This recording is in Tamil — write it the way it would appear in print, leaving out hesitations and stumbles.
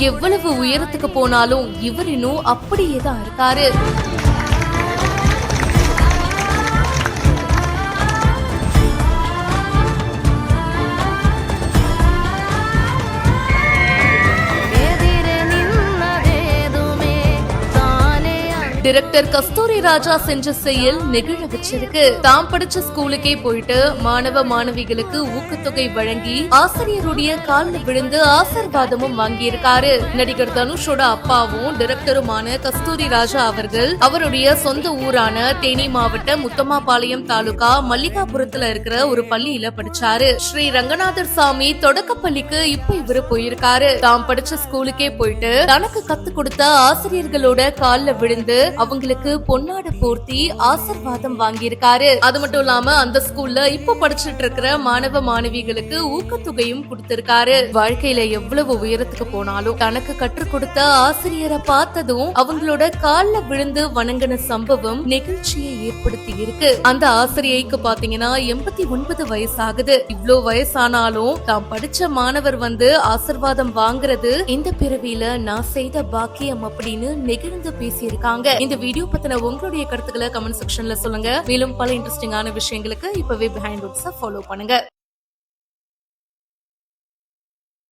எவ்வளவு உயரத்துக்கு போனாலும் இவர் இன்னும் அப்படியேதான் இருக்காரு. டைரக்டர் கஸ்தூரி ராஜா செஞ்ச செயல் நெகிழ வச்சிருக்கு. தாம் படிச்ச ஸ்கூலுக்கே போயிட்டு மாணவ மாணவிகளுக்கு ஊக்கத்தொகை வழங்கி ஆசிரியருடைய காலில் விழுந்து ஆசீர்வாதமும் வாங்கியிருக்காரு. நடிகர் தனுஷோட அப்பாவும் டைரக்டருமான கஸ்தூரி ராஜா அவர்கள் அவருடைய சொந்த ஊரான தேனி மாவட்டம் முத்தம்மாபாளையம் தாலுகா மல்லிகாபுரத்துல இருக்கிற ஒரு பள்ளியில படிச்சாரு. ஸ்ரீ ரங்கநாதர் சாமி தொடக்கப்பள்ளிக்கு இப்ப இவரு போயிருக்காரு. தாம் படிச்ச ஸ்கூலுக்கே போயிட்டு தனக்கு கத்து கொடுத்த ஆசிரியர்களோட காலில் விழுந்து அவங்களுக்கு பொன்னாடை போர்த்தி ஆசீர்வாதம் வாங்கியிருக்காரு. அது மட்டும் இல்லாம அந்த ஸ்கூல்ல இப்ப படிச்சுட்டு இருக்கிற மாணவ மாணவிகளுக்கு ஊக்கத்தொகையும் கொடுத்திருக்காரு. வாழ்க்கையில எவ்வளவு உயரத்துக்கு போனாலும் தனக்கு கற்றுக் கொடுத்த ஆசிரியரை பார்த்ததும் அவங்களோட கால்ல விழுந்து வணங்கின சம்பவம் நெகிழ்ச்சியை ஏற்படுத்தி இருக்கு. அந்த ஆசிரியைக்கு பாத்தீங்கன்னா 89 வயசாகுது. இவ்ளோ வயசானாலும் தாம் படிச்ச மாணவர் வந்து ஆசீர்வாதம் வாங்குறது இந்த பிறவியில நான் செய்த பாக்கியம் அப்படின்னு நெகிழ்ந்து பேசியிருக்காங்க. இந்த வீடியோ பத்தின உங்களுடைய கருத்துக்களை கமெண்ட் செக்ஷன்ல சொல்லுங்க. மேலும் பல இன்ட்ரெஸ்டிங்கான விஷயங்களுக்கு இப்பவே பிஹைண்ட் வுட்ஸ் ஃபாலோ பண்ணுங்க.